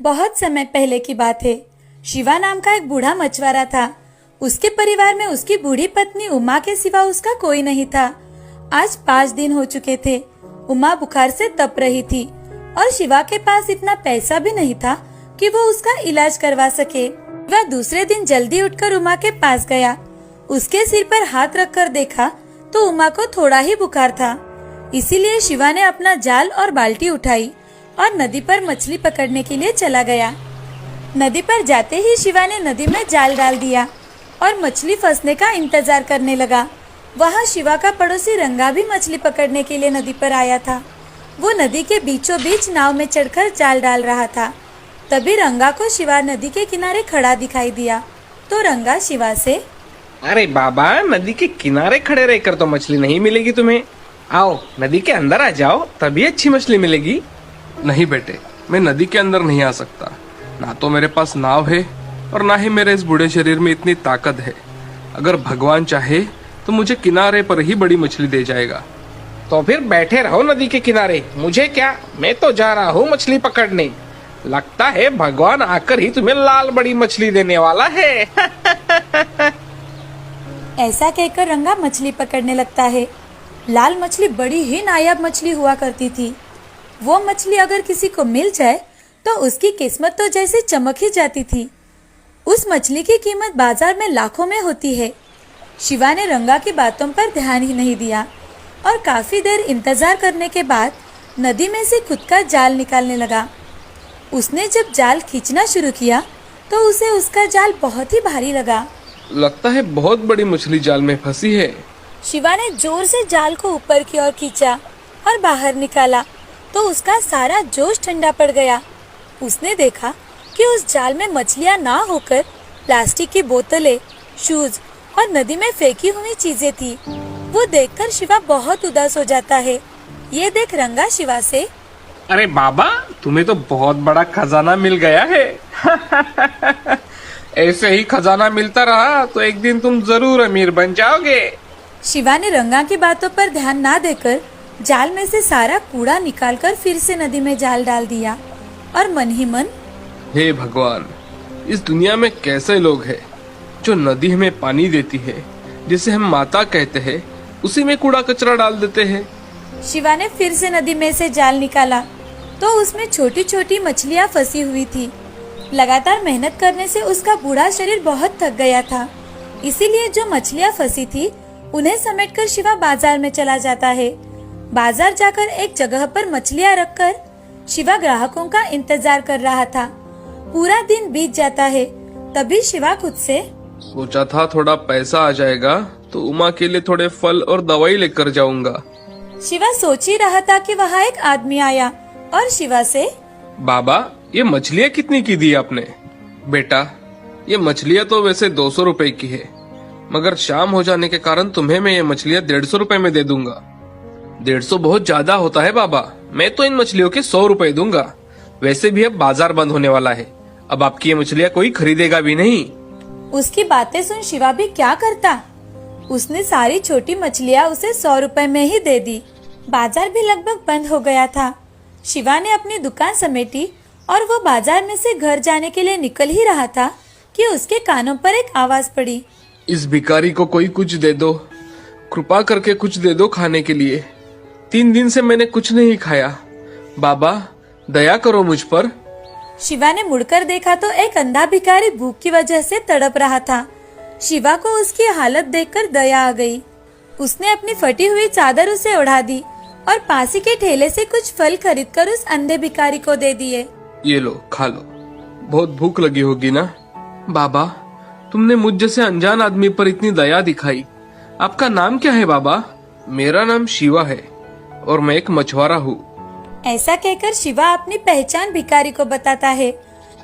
बहुत समय पहले की बात है। शिवा नाम का एक बूढ़ा मछुआरा था। उसके परिवार में उसकी बूढ़ी पत्नी उमा के सिवा उसका कोई नहीं था। आज 5 दिन हो चुके थे। उमा बुखार से तप रही थी और शिवा के पास इतना पैसा भी नहीं था कि वो उसका इलाज करवा सके। वह दूसरे दिन जल्दी उठकर उमा के पास गया। उसके सिर पर हाथ रखकर देखा तो उमा को थोड़ा ही बुखार था। इसीलिए शिवा ने अपना जाल और बाल्टी उठाई और नदी पर मछली पकड़ने के लिए चला गया। नदी पर जाते ही शिवा ने नदी में जाल डाल दिया और मछली फंसने का इंतजार करने लगा। वहाँ शिवा का पड़ोसी रंगा भी मछली पकड़ने के लिए नदी पर आया था। वो नदी के बीचों बीच नाव में चढ़कर जाल डाल रहा था। तभी रंगा को शिवा नदी के किनारे खड़ा दिखाई दिया तो रंगा शिवा से, अरे बाबा, नदी के किनारे खड़े रहकर तो मछली नहीं मिलेगी तुम्हें। आओ नदी के अंदर आ जाओ, तभी अच्छी मछली मिलेगी। नहीं बेटे, मैं नदी के अंदर नहीं आ सकता। ना तो मेरे पास नाव है और ना ही मेरे इस बूढ़े शरीर में इतनी ताकत है। अगर भगवान चाहे तो मुझे किनारे पर ही बड़ी मछली दे जाएगा। तो फिर बैठे रहो नदी के किनारे, मुझे क्या, मैं तो जा रहा हूँ मछली पकड़ने। लगता है भगवान आकर ही तुम्हें लाल बड़ी मछली देने वाला है। ऐसा कहकर रंगा मछली पकड़ने लगता है। लाल मछली बड़ी ही नायाब मछली हुआ करती थी। वो मछली अगर किसी को मिल जाए तो उसकी किस्मत तो जैसे चमक ही जाती थी। उस मछली की कीमत बाजार में लाखों में होती है। शिवा ने रंगा की बातों पर ध्यान ही नहीं दिया और काफी देर इंतजार करने के बाद नदी में से खुद का जाल निकालने लगा। उसने जब जाल खींचना शुरू किया तो उसे उसका जाल बहुत ही भारी लगा। लगता है बहुत बड़ी मछली जाल में फंसी है। शिवा ने जोर से जाल को ऊपर की ओर खींचा और बाहर निकाला तो उसका सारा जोश ठंडा पड़ गया। उसने देखा कि उस जाल में मछलियां ना होकर प्लास्टिक की बोतलें, शूज और नदी में फेंकी हुई चीजें थी। वो देखकर शिवा बहुत उदास हो जाता है। ये देख रंगा शिवा से, अरे बाबा, तुम्हें तो बहुत बड़ा खजाना मिल गया है। ऐसे ही खजाना मिलता रहा तो एक दिन तुम जरूर अमीर बन जाओगे। शिवा ने रंगा की बातों पर ध्यान ना देकर जाल में से सारा कूड़ा निकालकर फिर से नदी में जाल डाल दिया और मन ही मन, हे भगवान, इस दुनिया में कैसे लोग हैं जो नदी हमें पानी देती है, जिसे हम माता कहते हैं, उसी में कूड़ा कचरा डाल देते हैं। शिवा ने फिर से नदी में से जाल निकाला तो उसमें छोटी छोटी मछलियां फंसी हुई थी। लगातार मेहनत करने से उसका बूढ़ा शरीर बहुत थक गया था। इसीलिए जो मछलियां फंसी थी उन्हें समेटकर शिवा बाजार में चला जाता है। बाजार जाकर एक जगह पर मछलियां रखकर शिवा ग्राहकों का इंतजार कर रहा था। पूरा दिन बीत जाता है। तभी शिवा खुद से, सोचा था थोड़ा पैसा आ जाएगा तो उमा के लिए थोड़े फल और दवाई लेकर जाऊंगा। शिवा सोच ही रहा था कि वहाँ एक आदमी आया और शिवा से, बाबा, ये मछलियाँ कितनी की दी आपने? बेटा, ये मछलियाँ तो वैसे 200 रुपए की है, मगर शाम हो जाने के कारण तुम्हें मैं ये मछलियाँ 150 रुपए में दे दूंगा। 150 बहुत ज्यादा होता है बाबा, मैं तो इन मछलियों के 100 रुपए दूंगा। वैसे भी अब बाजार बंद होने वाला है, अब आपकी ये मछलियाँ कोई खरीदेगा भी नहीं। उसकी बातें सुन शिवा भी क्या करता। उसने सारी छोटी मछलियाँ उसे 100 रुपए में ही दे दी। बाजार भी लगभग बंद हो गया था। शिवा ने अपनी दुकान समेटी और वो बाजार में से घर जाने के लिए निकल ही रहा था कि उसके कानों पर एक आवाज पड़ी, इस भिखारी को कोई कुछ दे दो, कृपा करके कुछ दे दो खाने के लिए। 3 दिन से मैंने कुछ नहीं खाया। बाबा, दया करो मुझ पर। शिवा ने मुड़कर देखा तो एक अंधा भिखारी भूख की वजह से तड़प रहा था। शिवा को उसकी हालत देखकर दया आ गई। उसने अपनी फटी हुई चादर उसे ओढ़ा दी और पास ही के ठेले से कुछ फल खरीदकर उस अंधे भिखारी को दे दिए। ये लो, खा लो, बहुत भूख लगी होगी ना। बाबा, तुमने मुझ जैसे अनजान आदमी पर इतनी दया दिखाई। आपका नाम क्या है बाबा? मेरा नाम शिवा है और मैं एक मछुआरा हूँ। ऐसा कहकर शिवा अपनी पहचान भिखारी को बताता है।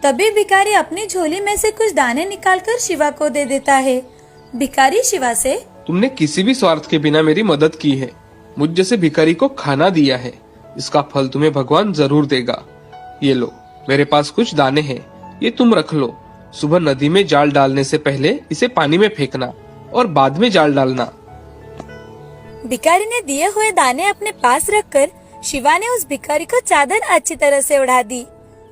तभी भिखारी अपनी झोली में से कुछ दाने निकालकर शिवा को दे देता है। भिखारी शिवा से, तुमने किसी भी स्वार्थ के बिना मेरी मदद की है, मुझ जैसे भिखारी को खाना दिया है, इसका फल तुम्हें भगवान जरूर देगा। ये लो, मेरे पास कुछ दाने हैं, ये तुम रख लो। सुबह नदी में जाल डालने से पहले इसे पानी में फेंकना और बाद में जाल डालना। भिखारी ने दिए हुए दाने अपने पास रखकर शिवा ने उस भिखारी को चादर अच्छी तरह से उड़ा दी।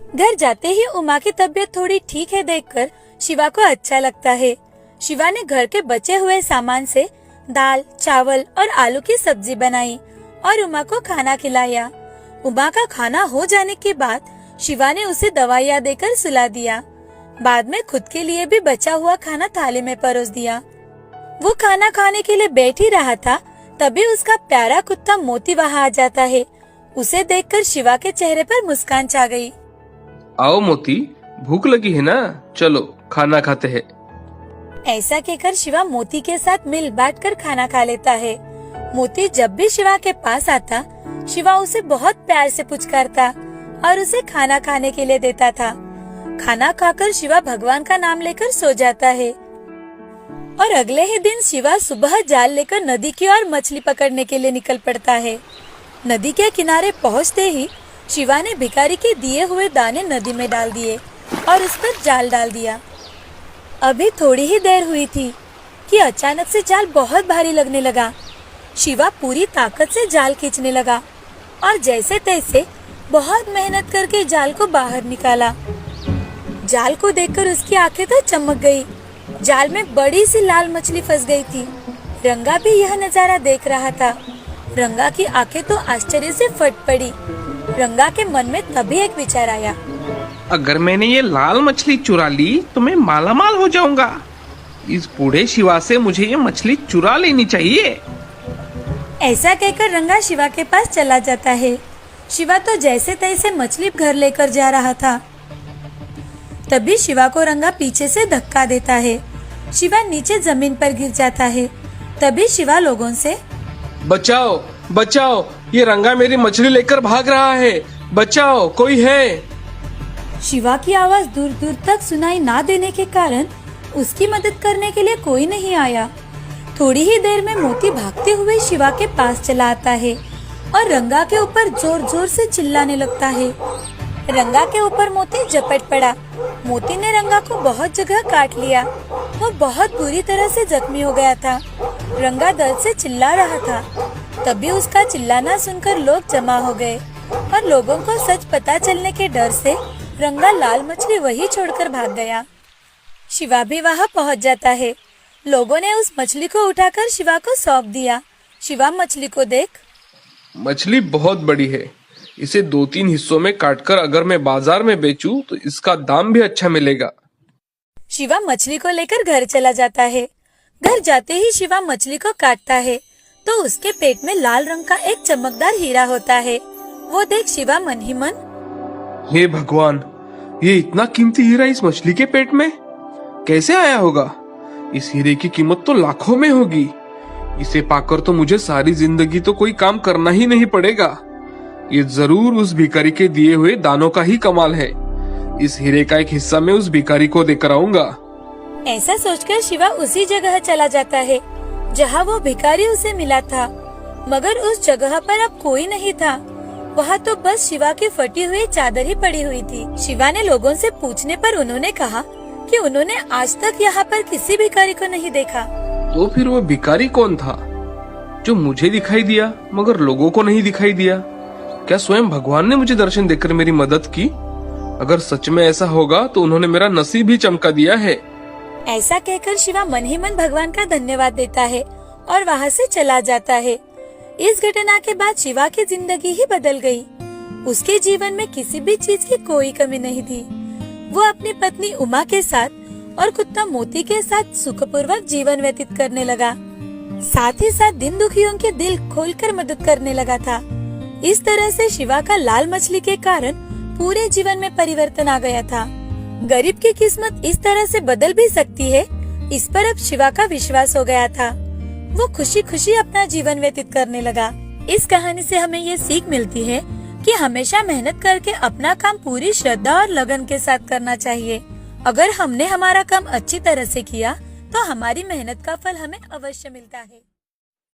घर जाते ही उमा की तबीयत थोड़ी ठीक है देखकर शिवा को अच्छा लगता है। शिवा ने घर के बचे हुए सामान से दाल, चावल और आलू की सब्जी बनाई और उमा को खाना खिलाया। उमा का खाना हो जाने के बाद शिवा ने उसे दवाइयाँ देकर सुला दिया। बाद में खुद के लिए भी बचा हुआ खाना थाली में परोस दिया। वो खाना खाने के लिए बैठ ही रहा था, तभी उसका प्यारा कुत्ता मोती वहाँ आ जाता है। उसे देखकर शिवा के चेहरे पर मुस्कान छा गई। आओ मोती, भूख लगी है ना, चलो खाना खाते हैं। ऐसा कहकर शिवा मोती के साथ मिल बांट कर खाना खा लेता है। मोती जब भी शिवा के पास आता, शिवा उसे बहुत प्यार से पुचकारता और उसे खाना खाने के लिए देता था। खाना खाकर शिवा भगवान का नाम लेकर सो जाता है और अगले ही दिन शिवा सुबह जाल लेकर नदी की ओर मछली पकड़ने के लिए निकल पड़ता है। नदी के किनारे पहुंचते ही शिवा ने भिखारी के दिए हुए दाने नदी में डाल दिए और उस पर जाल डाल दिया। अभी थोड़ी ही देर हुई थी कि अचानक से जाल बहुत भारी लगने लगा। शिवा पूरी ताकत से जाल खींचने लगा और जैसे तैसे बहुत मेहनत करके जाल को बाहर निकाला। जाल को देखकर उसकी आंखें तो चमक गई। जाल में बड़ी सी लाल मछली फंस गई थी। रंगा भी यह नजारा देख रहा था। रंगा की आंखें तो आश्चर्य से फट पड़ी। रंगा के मन में तभी एक विचार आया, अगर मैंने ये लाल मछली चुरा ली तो मैं मालामाल हो जाऊंगा। इस बूढ़े शिवा से मुझे ये मछली चुरा लेनी चाहिए। ऐसा कहकर रंगा शिवा के पास चला जाता है। शिवा तो जैसे तैसे मछली घर लेकर जा रहा था, तभी शिवा को रंगा पीछे से धक्का देता है। शिवा नीचे जमीन पर गिर जाता है। तभी शिवा लोगों से, बचाओ बचाओ, ये रंगा मेरी मछली लेकर भाग रहा है, बचाओ, कोई है। शिवा की आवाज दूर दूर तक सुनाई ना देने के कारण उसकी मदद करने के लिए कोई नहीं आया। थोड़ी ही देर में मोती भागते हुए शिवा के पास चला आता है और रंगा के ऊपर जोर जोर से चिल्लाने लगता है। रंगा के ऊपर मोती झपट पड़ा। मोती ने रंगा को बहुत जगह काट लिया। वो बहुत बुरी तरह से जख्मी हो गया था। रंगा दर्द से चिल्ला रहा था। तभी उसका चिल्लाना सुनकर लोग जमा हो गए और लोगों को सच पता चलने के डर से रंगा लाल मछली वही छोड़कर भाग गया। शिवा भी वहाँ पहुँच जाता है। लोगों ने उस मछली को उठाकर शिवा को सौंप दिया। शिवा मछली को देख, मछली बहुत बड़ी है, इसे 2-3 हिस्सों में काटकर अगर मैं बाजार में बेचूं तो इसका दाम भी अच्छा मिलेगा। शिवा मछली को लेकर घर चला जाता है। घर जाते ही शिवा मछली को काटता है तो उसके पेट में लाल रंग का एक चमकदार हीरा होता है। वो देख शिवा मन ही मन, हे भगवान, ये इतना कीमती हीरा इस मछली के पेट में कैसे आया होगा? इस हीरे की कीमत तो लाखों में होगी। इसे पाकर तो मुझे सारी जिंदगी तो कोई काम करना ही नहीं पड़ेगा। ये जरूर उस भिखारी के दिए हुए दानों का ही कमाल है। इस हीरे का एक हिस्सा मैं उस भिखारी को देकर आऊंगा। ऐसा सोचकर शिवा उसी जगह चला जाता है जहाँ वो भिखारी उसे मिला था। मगर उस जगह पर अब कोई नहीं था। वहाँ तो बस शिवा की फटी हुई चादर ही पड़ी हुई थी। शिवा ने लोगों से पूछने पर उन्होंने कहा कि उन्होंने आज तक यहाँ पर किसी भिखारी को नहीं देखा। तो फिर वो भिखारी कौन था जो मुझे दिखाई दिया मगर लोगों को नहीं दिखाई दिया? क्या स्वयं भगवान ने मुझे दर्शन देकर मेरी मदद की? अगर सच में ऐसा होगा तो उन्होंने मेरा नसीब ही चमका दिया है। ऐसा कहकर शिवा मन ही मन भगवान का धन्यवाद देता है और वहाँ से चला जाता है। इस घटना के बाद शिवा की जिंदगी ही बदल गई। उसके जीवन में किसी भी चीज की कोई कमी नहीं थी। वो अपनी पत्नी उमा के साथ और कुत्ता मोती के साथ सुखपूर्वक जीवन व्यतीत करने लगा। साथ ही साथ दिन दुखियों के दिल खोलकर मदद करने लगा था। इस तरह से शिवा का लाल मछली के कारण पूरे जीवन में परिवर्तन आ गया था। गरीब की किस्मत इस तरह से बदल भी सकती है, इस पर अब शिवा का विश्वास हो गया था। वो खुशी खुशी अपना जीवन व्यतीत करने लगा। इस कहानी से हमें ये सीख मिलती है कि हमेशा मेहनत करके अपना काम पूरी श्रद्धा और लगन के साथ करना चाहिए। अगर हमने हमारा काम अच्छी तरह से किया तो हमारी मेहनत का फल हमें अवश्य मिलता है।